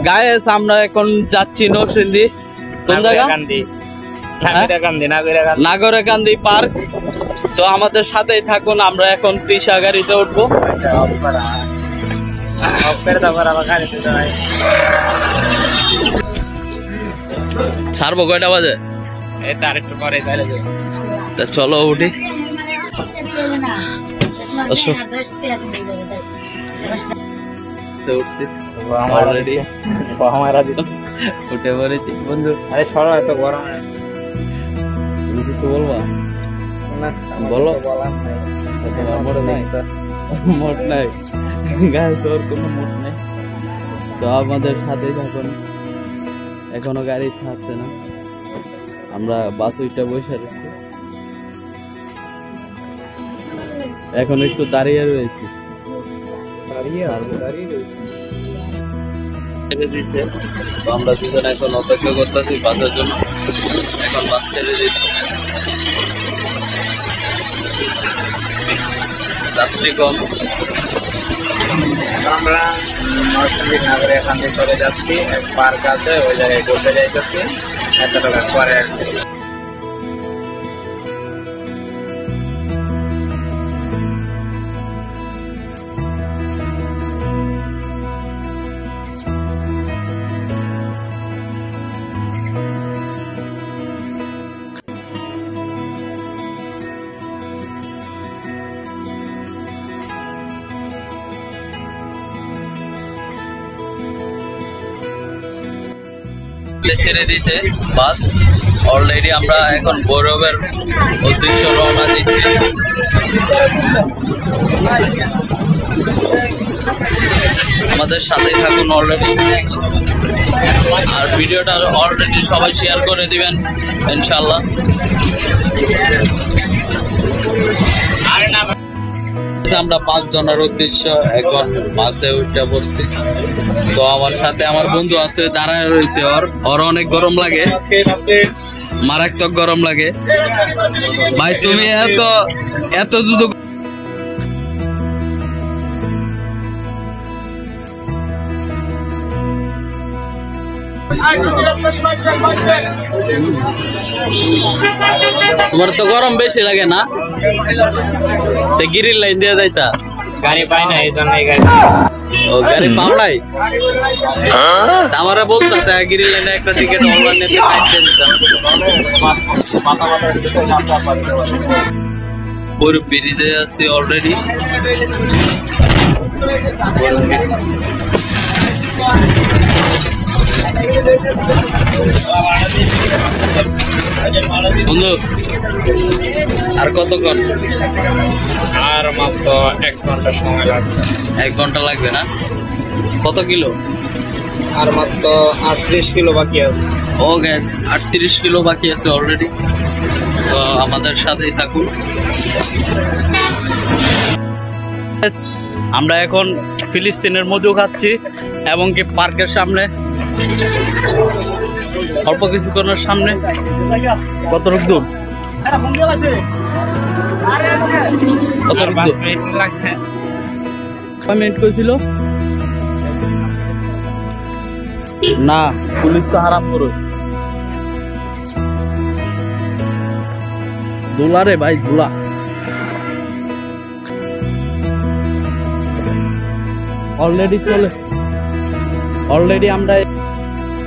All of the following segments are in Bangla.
গাইস আমরা এখন যাচ্ছি নরসিংদী কোন জায়গা নাগরেকান্দি পার্ক। তো আমাদের সাথেই থাকুন, আমরা এখন তৃষা গাড়িতে উঠবো। ছাড়বো কয়টা বাজে? তা চলো উঠি। উঠে পড়েছি বন্ধু। আরে সরো, এত গরম। তুমি কিছু বলবা? বলো। মোট নাই গায়ে, তোর কোনো মোট নাই। তো আমাদের সাথে থাকুন, এখনো গাড়ি ছাড়ছে না, আমরা বাস উইটা বসে রয়েছি, এখন একটু দাঁড়িয়ে রয়েছি। তো আমরা দুজন এখন অপেক্ষা করতেছি বাসের জন্য। এখন বাস ছেড়ে দিচ্ছি, যাত্রী কম। আমরা নরসিংদী নগরে এখান থেকে চলে যাচ্ছি, এক পার্ক আছে ওই জায়গায় ঘুরতে যাইতেছি। এত টাকা পরে ছেড়ে দিয়েছে বাস অলরেডি। আমরা এখন ভৈরবের উদ্দেশ্যে রওনা দিচ্ছি। আমাদের সাথে থাকুন অলরেডি, আর ভিডিওটা অলরেডি সবাই শেয়ার করে দিবেন ইনশাল্লাহ। আমরা 5 জনের উদ্দেশ্য এখন বাসে উঠে পড়ছি। তো আমার সাথে আমার বন্ধু আছে, দাঁড়ায় রয়েছে। ওর অনেক গরম লাগে, মারাত্মক গরম লাগে। ভাই তুমি এত দ্রুত তোমার তো গরম বেশি লাগে না? গিরির লাইন দিয়ে যাইতা, গাড়ি পাই না, এই জন্যই গাড়ি। ও গাড়ি পাও নাই? আমারা বলতো গিরির লাইনে একটা টিকিট অনলাইন নিতে কাটতে দিতাম। পুরো ব্রিজে আছি অলরেডি। বন্ধু আর কতক্ষণ? আর মাত্র 1 ঘন্টা সময় লাগবে। 1 ঘন্টা লাগবে না? কত কিলো? আর মাত্র 38 কিলো বাকি আছে। ও গ্যাস 38 কিলো বাকি আছে অলরেডি। তো আমাদের সাথেই থাকুন। আমরা এখন ফিলিস্তিনের মধু খাচ্ছি, এবং কি পার্কের সামনে অল্প কিছুক্ষণের সামনে। কত দূর? কত মিনিট করেছিল না? পুলিশ তো হারাম করো দোলা রে ভাই, দোলা। অলরেডি আমরা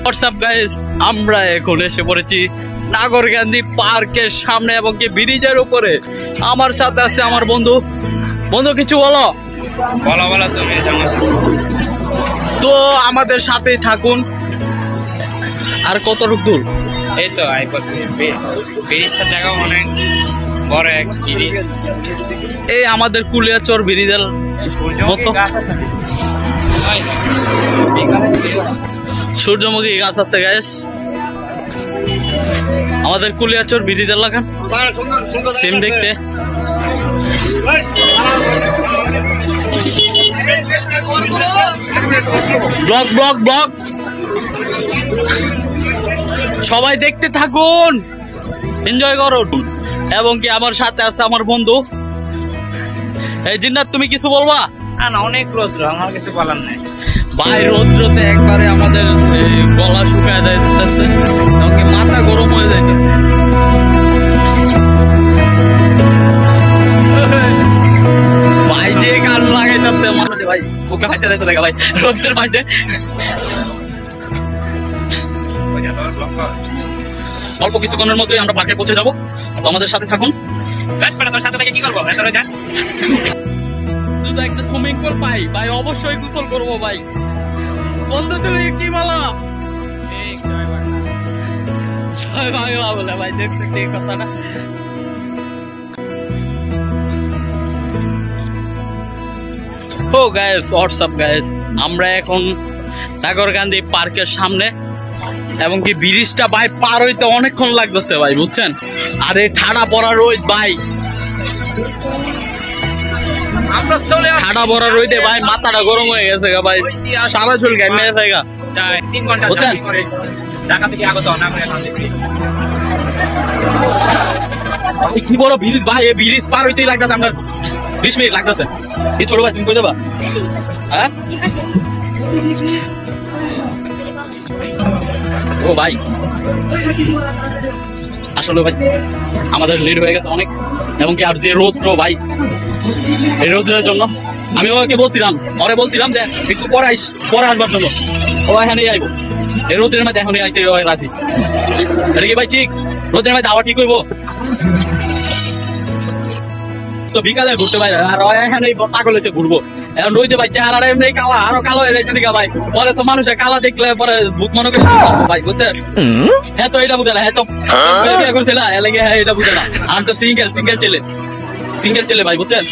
হোয়াটসঅ্যাপ গাইস, আমরা এখন এসে পড়েছি নাগরকান্দি পার্কের সামনে এবং কি ব্রিজের উপরে। আমার সাথে আছে আমার বন্ধু। বন্ধু কিছু বলো। তুমি তো আমাদের সাথেই থাকুন। আর কত দূর? এই তো ব্রিজটা জায়গা অনেক বড় এক ব্রিজ। এই আমাদের কুলিয়াচর ব্রিজের মতো সূর্যমুখী গাছ আছে গাইস। আমাদের কুলিয়াচর ব্রিজের লাগান সেম দেখতে। ব্লগ ব্লগ ব্লগ সবাই দেখতে থাকুন, এনজয় করুন। এবং কি আমার সাথে আছে আমার বন্ধু। এই জিন্নাত তুমি কিছু বলবা? না অনেক রোদ্র, আমার কিছু বলার নাই। ভাই রৌদ্রতে একবারে আমাদের গলা শুকায় যাইতেছে, এমনকি মাথা গরম হয়ে যাইতেছে। ভাই যে গান লাগাইতেছে মাথাতে ভাই বুকে ফাইতে যাইতে দেখা ভাই রোদের মাঝে। অল্প কিছুক্ষণের মধ্যে আমরা পার্কে পৌঁছে যাবো, তো আমাদের সাথে থাকুন। সাথে থেকে কি করবো? তুই একটা সুইমিং পুল পাই ভাই, অবশ্যই গোসল করবো ভাই। বন্ধু তুমি কি বলো? জয় বাংলা বলে ভাই, দেখতে এই কথাটা। ও গাইস, হোয়াটসঅ্যাপ গাইস, আমরা এখন নাগরকান্দি পার্কের সামনে, এবং কি ব্রিজটা ভাই পার হইতে অনেকক্ষণ লাগতেছে ভাই, বুঝছেন? আরে ঠাডা পড়া রোদ ভাই, ঠাডা পড়া রোদে ভাই মাথাটা গরম হয়ে গেছে গা ভাই, সারা চুল ঘামে গেছে গা, বুঝছেন? কি বড় ব্রিজ ভাই, এই ব্রিজ পার হইতেই লাগতেছে আপনার 20 মিনিট লাগতেছে। এই ছোট ভাই তুমি কই যাবা? হ্যাঁ ও ভাই, আসলে ভাই আমাদের লেট হয়ে গেছে অনেক, এবং কি আর যে রৌদ্র ভাই, এই রৌদ্রের জন্য আমি ওকে বলছিলাম যে একটু পরে আসবার জন্য, ও এখানেই আইবো। এই রৌদ্রের মধ্যে এখনই আইতে রাজি। এটা কি ভাই ঠিক? রৌদ্রের মধ্যে আবার ঠিক হইবো তো বিকালে ঘুরতে ভাই, আর এখানে পাগল হয়েছে ঘুরবো। এখন রইতে ভাই চেহারা এমনি কালা, আরো কালো হয়ে যাচ্ছে দিকা ভাই, পরে তো মানুষের কালা দেখলে পরে ভূত মনে করে ভাই, বুঝছেন? হ্যাঁ তো এটা বুঝে না, হ্যাঁ তো বিয়ে করছে না, এলাকে হ্যাঁ এটা বুঝে না। আমি তো সিঙ্গেল ছেলে ভাই, বুঝছেন?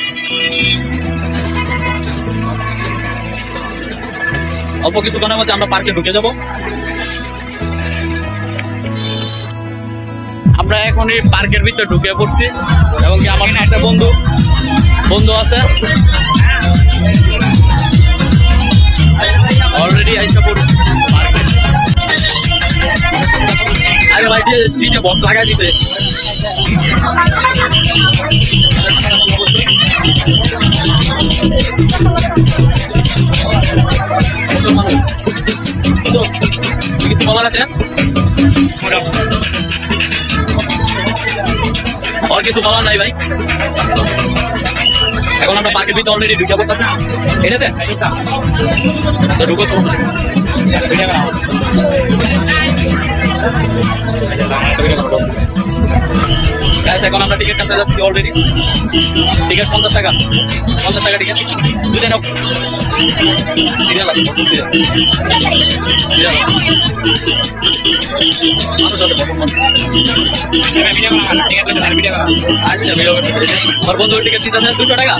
অল্প কিছুক্ষণের মধ্যে আমরা পার্কে ঢুকে যাব। আমরা এখন এই পার্কের ভিতরে ঢুকে পড়ছি, এবং কি আমার একটা বন্ধু আছে অলরেডি আইসা পড়ছি পার্কে। আরে ভাই ডিজে বক্স লাগাই দিছে, কিছু বলার আছে? আর কিছু বলার নাই ভাই। এখন আমরা পার্কের ভিতরে অলরেডি ঢুকে পড়তেছি, এটাতে তো ঢুকো তো। এখন আমরা টিকিট কাটতে যাচ্ছি অলরেডি। টিকিট 50 টাকা টিকিট, বুঝে নাও। আচ্ছা ভিডিও আমার বন্ধু টিকিট দিতে 200 টাকা।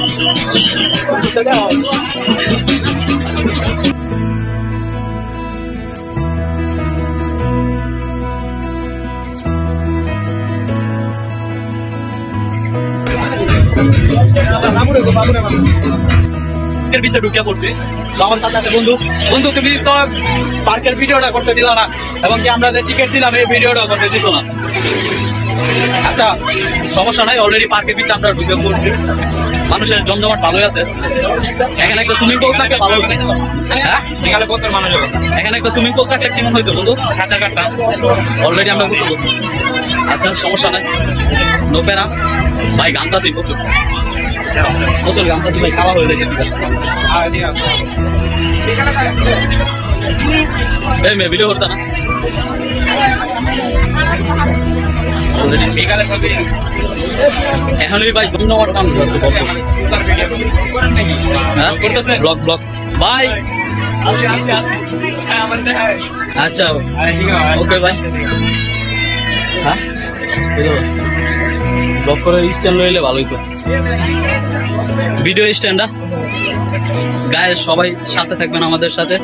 ভিতরে ঢুকে পড়ছি, আমার সাথে আছে বন্ধু তুমি তো পার্কের ভিডিওটা করতে দিল না, এবং কি আমরা যে টিকিট দিলাম এই ভিডিওটা করতে দিত না। আচ্ছা সমস্যা নাই, অলরেডি পার্কের ভিতরে আমরা ঢুকে পড়ছি, মানুষের জমজমাট ভালোই আছে। এখানে একটা সুইমিং পুল থাকলে ভালো হতো। হ্যাঁ বিকালে প্রচুর মানুষ হবে। এখানে একটা সুইমিং পুল থাকলে কেমন হইতো বন্ধু? 7 টাকা অলরেডি আমরা বুঝতে পারছি। আচ্ছা সমস্যা নাই, নো প্যারা ভাই। গামতাছি প্রচুর গামতাছি ভাই, কালা হয়ে গেছে। এই মেয়ে ভিডিও করতে না এখনই ভাই ধন্যবাদ করতেছে ব্লগ ভাই। আচ্ছা ওকে ভাই, হ্যাঁ ব্লগ করে স্ট্যান্ড লইলে ভালোই তো, ভিডিও স্ট্যান্ডটা গায়ে সবাই সাথে থাকবেন আমাদের সাথে।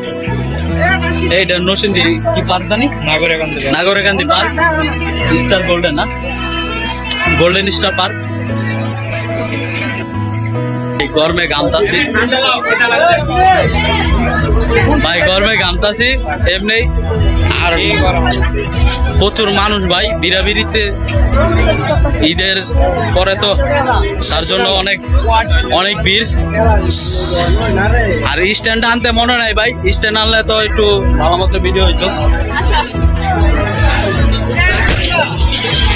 এইটা নরসিংদী কি পার্ক জানি, নাগরকান্দি পার্ক, স্টার গোল্ডেন না, গোল্ডেন স্টার পার্ক। গরমে ঘামতাছি ভাই, গরমে ঘামতাছি এমনি। আর প্রচুর মানুষ ভাই বিড়াবিড়িতে ঈদের পরে তো তার জন্য অনেক অনেক ভিড়। আর স্ট্যান্ড আনতে মনে নাই ভাই, স্ট্যান্ড আনলে তো একটু ভালো মতো ভিডিও হইতো।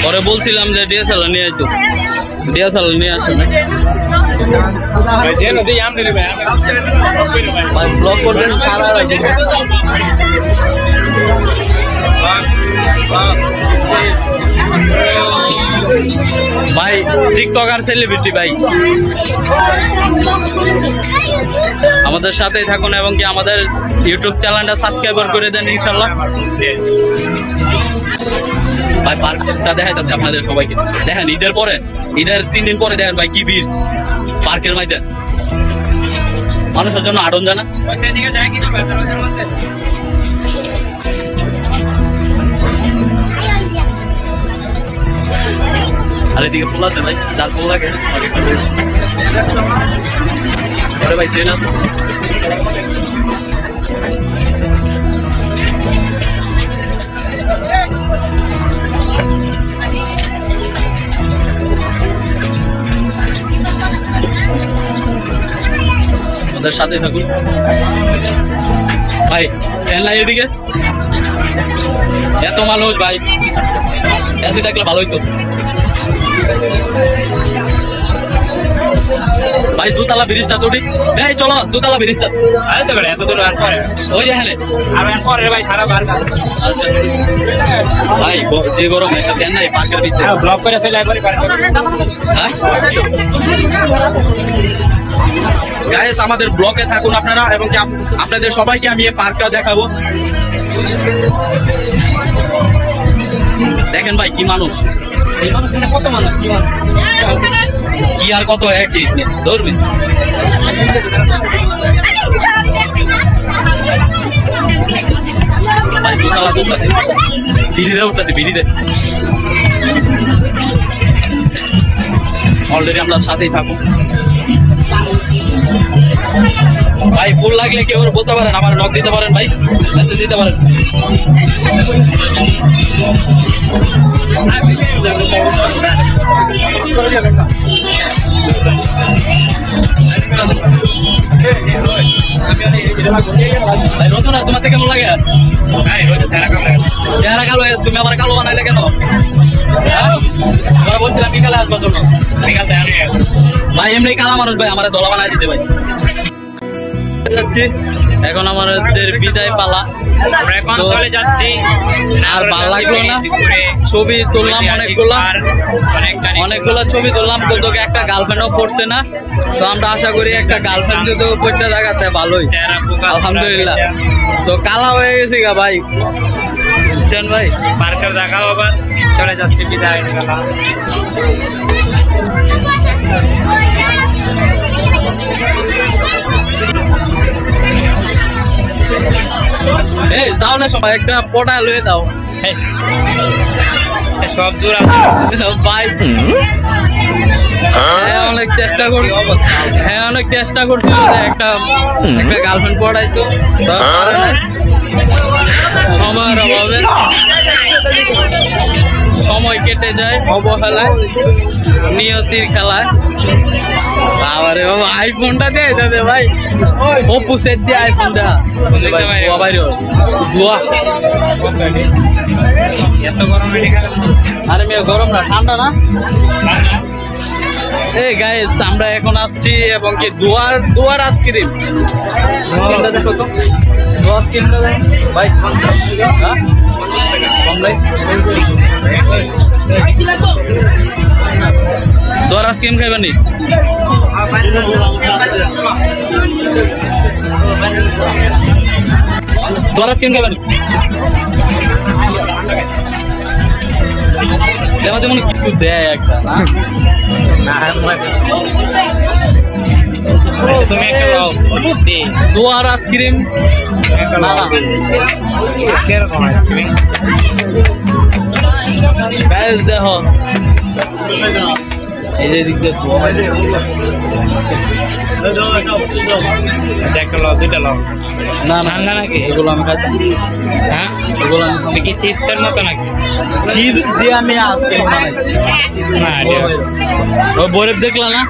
পরে বলছিলাম যে ডিএসএলআর নিয়ে আসতো, ডিএসএলআর নিয়ে আসেন ভাই, ব্লগ করবেন সারা ভাই টিকটকার সেলিব্রিটি ভাই। আমাদের সাথেই থাকুন এবং কি আমাদের ইউটিউব চ্যানেলটা সাবস্ক্রাইব করে দেন ইনশাল্লাহ। ভাই পার্কটা দেখাইতেছে আপনাদের সবাইকে, দেখেন ঈদের পরে, ঈদের 3 দিন পরে দেখেন ভাই কি ভিড় পার্কের মধ্যে, মানুষের জন্য আড়ন জানা। আর এদিকে ফুল আছে ভাই, যার ফুল লাগে ভাই ট্রেন আছে। ওদের সাথে থাকুন ভাই, ফ্যান নাই এদিকে, এত মানুষ ভাই, এসি থাকলে ভালো হইতো ভাই। দুতলা ব্রিজটা তো ঠিক, এই চলো দুতলা ব্রিজটা এত দূর ওই যেখানে আচ্ছা ভাই, যে গরম একটা ফ্যান নাই পার্কের ভিতরে ব্লক করে গাইস। আমাদের ব্লকে থাকুন আপনারা এবং আপনাদের সবাইকে আমি এই পার্কটা দেখাবো। দেখেন ভাই কি মানুষ, কত মানুষ, কি আর কত একই ধরবে ভাই। দুতলা তুলতেছে বিড়িতে উঠতেছে, বিড়িতে অলরেডি আমরা সাথেই থাকুন ভাই। ফুল লাগলে কেউ বলতে পারেন, আমার নক দিতে পারেন ভাই, মেসেজ দিতে পারেন। ভাই রচনা তোমার কেমন লাগে? চেহারা কালো, তুমি আমার কালো বানাইলে কেন? বলছিলাম বিকালে আসবার জন্য, ভাই এমনি কালা মানুষ ভাই, আমার দলা বানাই দিচ্ছে ভাই। যাচ্ছি এখন আমাদের বিদায় পালা, এখন চলে যাচ্ছি। আর ভালো লাগলো না, ছবি তুললাম অনেকগুলো ছবি তুললাম, কিন্তু একটা গার্লফ্রেন্ডও পড়ছে না। তো আমরা আশা করি একটা গার্লফ্রেন্ড যদি পড়তে জায়গাতে ভালোই, আলহামদুলিল্লাহ। তো কালা হয়ে গেছি গা ভাই, বুঝছেন ভাই। পার্কের দেখাও আবার, চলে যাচ্ছি বিদায়। এই দাও না সবাই, একটা পটা লয়ে দাও সব দূর ভাই। অনেক চেষ্টা করি, হ্যাঁ অনেক চেষ্টা করছিল একটা গার্লফ্রেন্ড পড়াইতো, সময়ের অভাবে সময় কেটে যায় অবহেলায়, নিয়তির খেলায়। আবার আইফোনটা দিয়ে যাবে ভাই, ওপো সেট দিয়ে আইফোন দেখা বাইরে। আরে মেয়ে গরম না, ঠান্ডা না। এই গাইস আমরা এখন আসছি এবং কি দুয়ার আইসক্রিম দেখো তো, দুয়ার আইসক্রিমটা ভাই দুয়ার আইসক্রিম খাইবেন নি? দুয়ার আইসক্রিম খাইবেন? আমাদের মনে কিছু দেয় একটা না, তুমি একটা দুয়ার আইসক্রিম দেখো এই যে দিক দিয়ে ধোয়া বাইরে একটা লাও, দুইটা লাও। না না ঠান্ডা নাকি? এগুলো আমি খাচ্ছি হ্যাঁ, এগুলো আমি খাবো। কি চিপসের মতো নাকি? চিপস দিয়ে আমি আজকে বানাইছি না, ও বরফ দেখলা না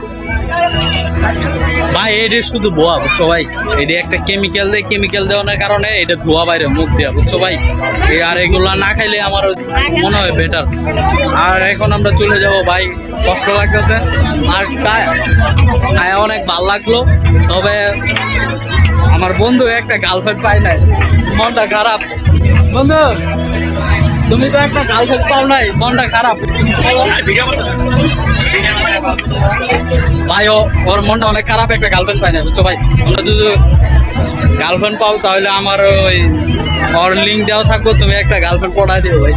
ভাই, এটা শুধু ধোয়া বুঝছো ভাই, এটা একটা কেমিক্যাল দেয়, কেমিক্যাল দেওয়ার কারণে এটা ধোয়া বাইরে মুখ দেওয়া বুঝছো ভাই। আর এগুলা না খাইলে আমার মনে হয় বেটার। আর এখন আমরা চলে যাব ভাই, কষ্ট লাগতেছে আর খায় অনেক ভালো লাগলো, তবে আমার বন্ধু একটা গার্লফ্রেন্ড পাই নাই, মনটা খারাপ। বন্ধু তুমি তো একটা গার্লফ্রেন্ড পাও নাই, মনটা খারাপ ভাই। ওর মনটা অনেক খারাপ, একটা গার্লফ্রেন্ড পাই না বুঝছো ভাই। তোমরা যদি গার্লফ্রেন্ড পাও তাহলে আমার ওই ওর লিঙ্ক দেওয়া থাকবো, তুমি একটা গার্লফ্রেন্ড পড়াই দিও ভাই।